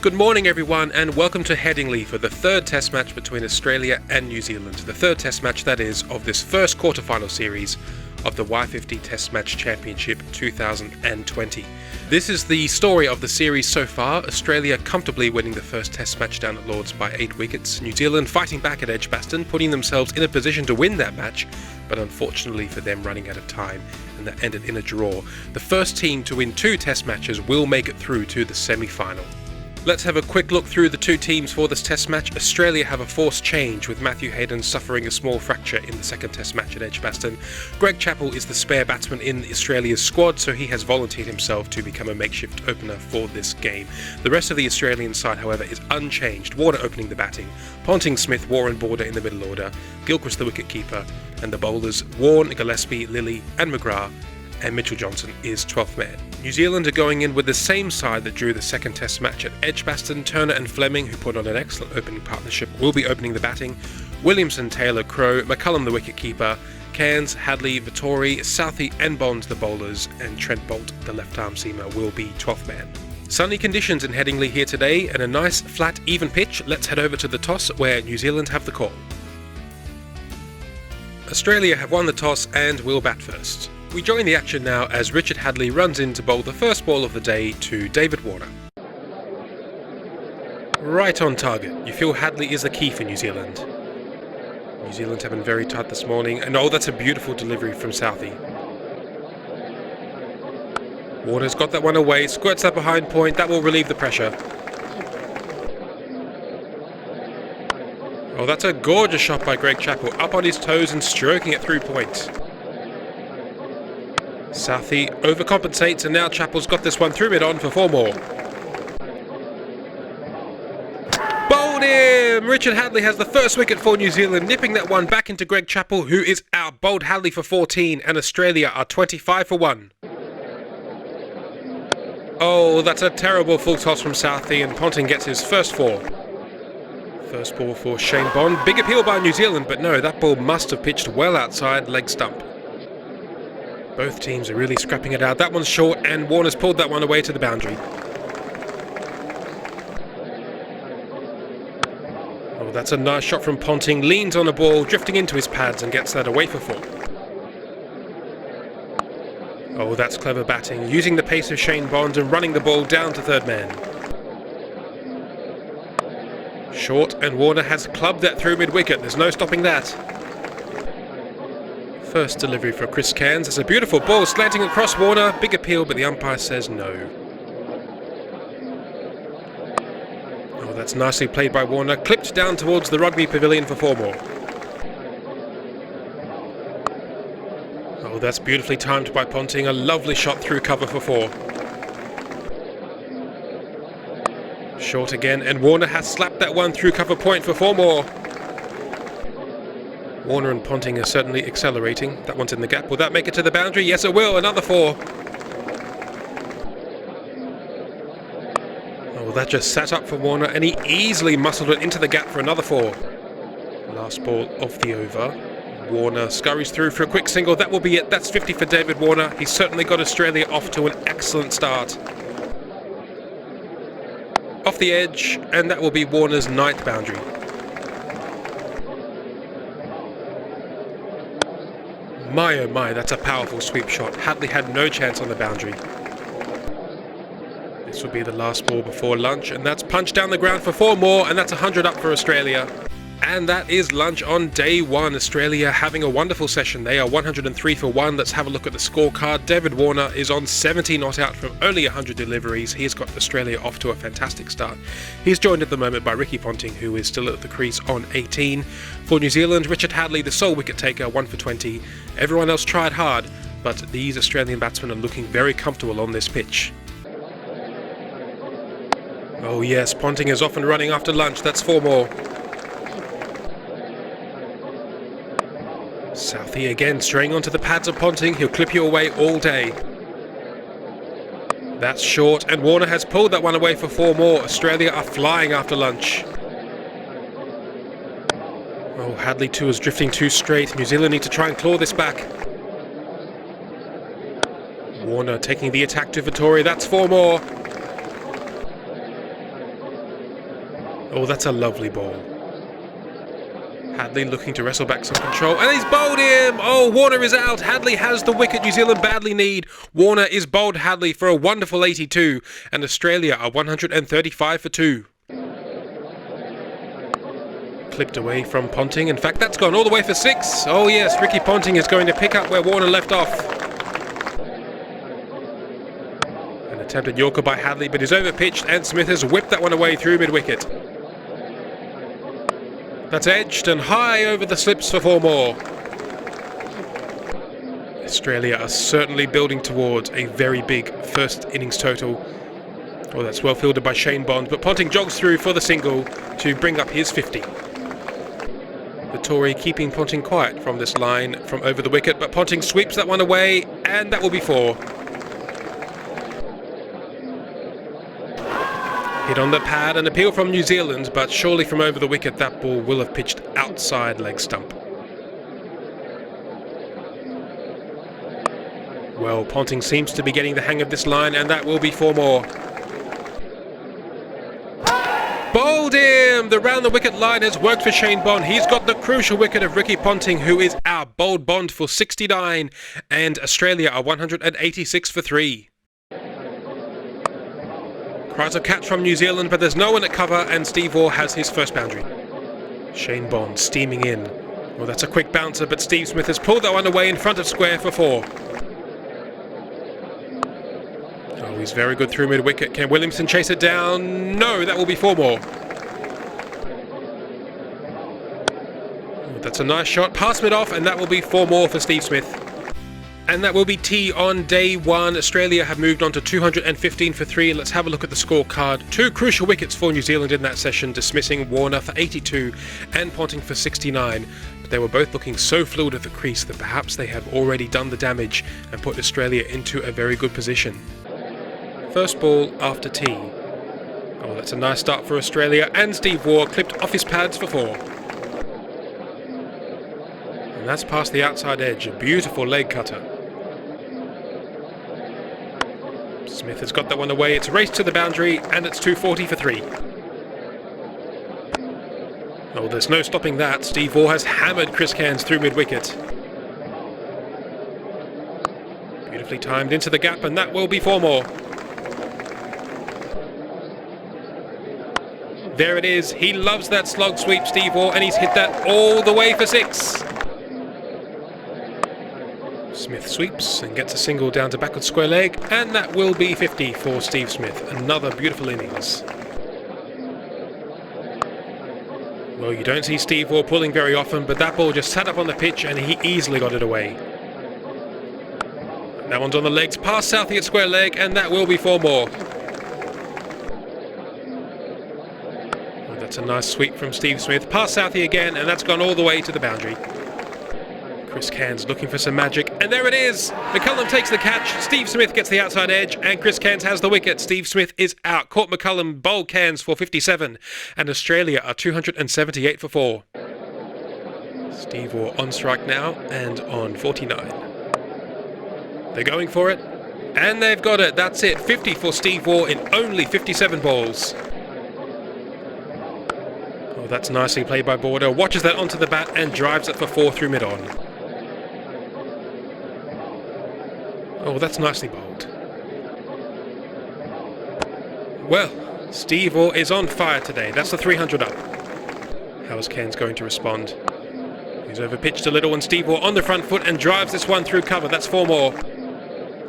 Good morning everyone and welcome to Headingley for the third test match between Australia and New Zealand. The third test match, that is, of this first quarterfinal series of the Y50 Test Match Championship 2020. This is the story of the series so far, Australia comfortably winning the first test match down at Lords by 8 wickets, New Zealand fighting back at Edgbaston, putting themselves in a position to win that match, but unfortunately for them running out of time, and that ended in a draw. The first team to win 2 test matches will make it through to the semi-final. Let's have a quick look through the 2 teams for this test match. Australia have a forced change with Matthew Hayden suffering a small fracture in the second test match at Edgbaston. Greg Chappell is the spare batsman in Australia's squad, so he has volunteered himself to become a makeshift opener for this game. The rest of the Australian side, however, is unchanged. Warner opening the batting, Ponting, Smith, Warren, Border in the middle order, Gilchrist the wicket-keeper, and the bowlers Warne, Gillespie, Lilly and McGrath, and Mitchell Johnson is 12th man. New Zealand are going in with the same side that drew the second test match at Edgbaston. Turner and Fleming, who put on an excellent opening partnership, will be opening the batting. Williamson, Taylor, Crowe, McCullum the wicket-keeper, Cairns, Hadley, Vittori, Southey and Bonds the bowlers, and Trent Bolt, the left-arm seamer, will be 12th man. Sunny conditions in Headingley here today and a nice flat even pitch. Let's head over to the toss where New Zealand have the call. Australia have won the toss and will bat first. We join the action now as Richard Hadley runs in to bowl the first ball of the day to David Warner. Right on target. You feel Hadley is the key for New Zealand. New Zealand have been very tight this morning, and oh, that's a beautiful delivery from Southey. Warner's got that one away, squirts that behind point, that will relieve the pressure. Oh, that's a gorgeous shot by Greg Chappell, up on his toes and stroking it through point. Southey overcompensates and now Chappell's got this one through mid-on for 4 more. Bowled him! Richard Hadley has the first wicket for New Zealand, nipping that one back into Greg Chappell, who is out. Bowled Hadley for 14 and Australia are 25 for 1. Oh, that's a terrible full toss from Southey and Ponting gets his first 4. First ball for Shane Bond. Big appeal by New Zealand, but no, that ball must have pitched well outside leg stump. Both teams are really scrapping it out. That one's short and Warner's pulled that one away to the boundary. Oh, that's a nice shot from Ponting. Leans on the ball, drifting into his pads and gets that away for 4. Oh, that's clever batting. Using the pace of Shane Bond and running the ball down to third man. Short and Warner has clubbed that through mid-wicket. There's no stopping that. First delivery for Chris Cairns. It's a beautiful ball slanting across Warner. Big appeal, but the umpire says no. Oh, that's nicely played by Warner. Clipped down towards the rugby pavilion for 4 more. Oh, that's beautifully timed by Ponting. A lovely shot through cover for 4. Short again, and Warner has slapped that one through cover point for 4 more. Warner and Ponting are certainly accelerating. That one's in the gap. Will that make it to the boundary? Yes, it will. Another 4. Oh, that just sat up for Warner, and he easily muscled it into the gap for another 4. Last ball of the over. Warner scurries through for a quick single. That will be it. That's 50 for David Warner. He's certainly got Australia off to an excellent start. Off the edge, and that will be Warner's 9th boundary. My oh my, that's a powerful sweep shot. Hadley had no chance on the boundary. This will be the last ball before lunch, and that's punched down the ground for 4 more, and that's 100 up for Australia. And that is lunch on day 1. Australia having a wonderful session. They are 103 for 1. Let's have a look at the scorecard. David Warner is on 70 not out from only 100 deliveries. He's got Australia off to a fantastic start. He's joined at the moment by Ricky Ponting, who is still at the crease on 18. For New Zealand, Richard Hadley, the sole wicket taker, 1 for 20. Everyone else tried hard, but these Australian batsmen are looking very comfortable on this pitch. Oh yes, Ponting is off and running after lunch. That's 4 more. Southey again straying onto the pads of Ponting. He'll clip you away all day. That's short, and Warner has pulled that one away for 4 more. Australia are flying after lunch. Oh, Hadley too is drifting too straight. New Zealand need to try and claw this back. Warner taking the attack to Vittori. That's 4 more. Oh, that's a lovely ball. Hadley looking to wrestle back some control, and he's bowled him! Oh, Warner is out. Hadley has the wicket New Zealand badly need. Warner is bowled Hadley for a wonderful 82, and Australia are 135 for 2. Clipped away from Ponting. In fact, that's gone all the way for 6. Oh yes, Ricky Ponting is going to pick up where Warner left off. An attempted Yorker by Hadley, but he's overpitched, and Smith has whipped that one away through mid-wicket. That's edged and high over the slips for 4 more. Australia are certainly building towards a very big first innings total. Oh, that's well fielded by Shane Bond, but Ponting jogs through for the single to bring up his 50. The Tory keeping Ponting quiet from this line from over the wicket, but Ponting sweeps that one away, and that will be 4. Hit on the pad, an appeal from New Zealand, but surely from over the wicket that ball will have pitched outside leg stump. Well, Ponting seems to be getting the hang of this line, and that will be 4 more. Bowled him! The round the wicket line has worked for Shane Bond. He's got the crucial wicket of Ricky Ponting, who is out. Bowled Bond for 69, and Australia are 186 for 3. Cries of catch from New Zealand, but there's no one at cover, and Steve Waugh has his first boundary. Shane Bond steaming in. Well, that's a quick bouncer, but Steve Smith has pulled that one away in front of square for 4. Oh, he's very good through mid-wicket. Can Williamson chase it down? No, that will be 4 more. Oh, that's a nice shot. Pass mid-off, and that will be 4 more for Steve Smith. And that will be tea on day 1. Australia have moved on to 215 for 3. Let's have a look at the scorecard. 2 crucial wickets for New Zealand in that session, dismissing Warner for 82 and Ponting for 69. But they were both looking so fluid at the crease that perhaps they have already done the damage and put Australia into a very good position. First ball after tea. Oh, that's a nice start for Australia, and Steve Waugh clipped off his pads for 4. And that's past the outside edge, a beautiful leg cutter. Smith has got that one away. It's raced to the boundary, and it's 240 for 3. Oh, there's no stopping that. Steve Waugh has hammered Chris Cairns through mid-wicket. Beautifully timed into the gap, and that will be 4 more. There it is. He loves that slog sweep, Steve Waugh, and he's hit that all the way for 6. Smith sweeps and gets a single down to backward square leg, and that will be 50 for Steve Smith. Another beautiful innings. Well, you don't see Steve Waugh pulling very often, but that ball just sat up on the pitch and he easily got it away. That one's on the legs, past Southey at square leg, and that will be 4 more. Well, that's a nice sweep from Steve Smith, past Southey again, and that's gone all the way to the boundary. Chris Cairns looking for some magic, and there it is! McCullum takes the catch, Steve Smith gets the outside edge, and Chris Cairns has the wicket. Steve Smith is out. Caught McCullum, bowled Cairns for 57, and Australia are 278 for 4. Steve Waugh on strike now, and on 49. They're going for it, and they've got it. That's it, 50 for Steve Waugh in only 57 balls. Oh, that's nicely played by Border. Watches that onto the bat and drives it for 4 through mid-on. Oh, that's nicely bowled. Well, Steve Waugh is on fire today. That's the 300 up. How is Cairns going to respond? He's overpitched a little, and Steve Waugh on the front foot and drives this one through cover. That's 4 more.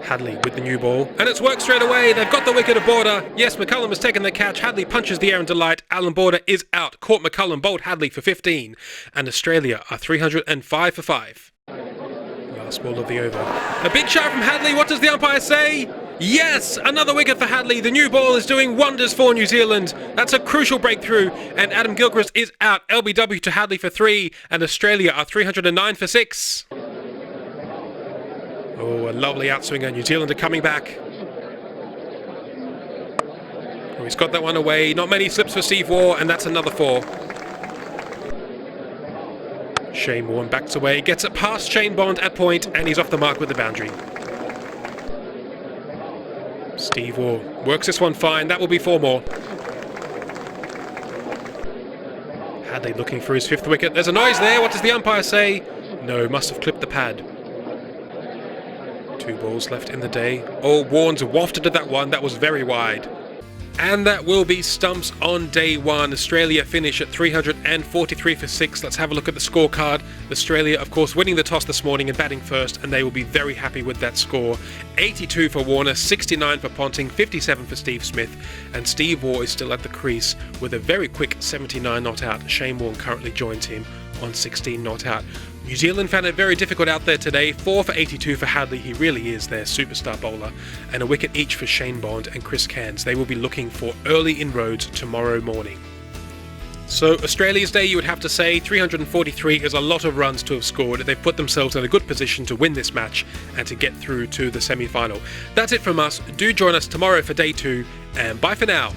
Hadley with the new ball, and it's worked straight away. They've got the wicket of Border. Yes, McCullum has taken the catch. Hadley punches the air in delight. Allan Border is out. Caught McCullum, bowled Hadley for 15, and Australia are 305 for 5. Last ball of the over. A big shot from Hadley. What does the umpire say? Yes, another wicket for Hadley. The new ball is doing wonders for New Zealand. That's a crucial breakthrough, and Adam Gilchrist is out. LBW to Hadley for 3, and Australia are 309 for 6. Oh, a lovely outswinger. New Zealand are coming back. Oh, he's got that one away. Not many slips for Steve Waugh, and that's another 4. Shane Warne backs away, gets it past Shane Bond at point, and he's off the mark with the boundary. Steve Waugh works this one fine. That will be 4 more. Hadley looking for his 5th wicket. There's a noise there. What does the umpire say? No, must have clipped the pad. 2 balls left in the day. Oh, Warnes wafted at that one. That was very wide. And that will be stumps on day 1. Australia finish at 343 for 6. Let's have a look at the scorecard. Australia, of course, winning the toss this morning and batting first, and they will be very happy with that score. 82 for Warner, 69 for Ponting, 57 for Steve Smith, and Steve Waugh is still at the crease with a very quick 79 not out. Shane Warne currently joins him on 16 not out. New Zealand found it very difficult out there today. 4 for 82 for Hadley, he really is their superstar bowler, and a wicket each for Shane Bond and Chris Cairns. They will be looking for early inroads tomorrow morning. So Australia's day, you would have to say 343 is a lot of runs to have scored. They've put themselves in a good position to win this match and to get through to the semi-final. That's it from us. Do join us tomorrow for day 2, and bye for now.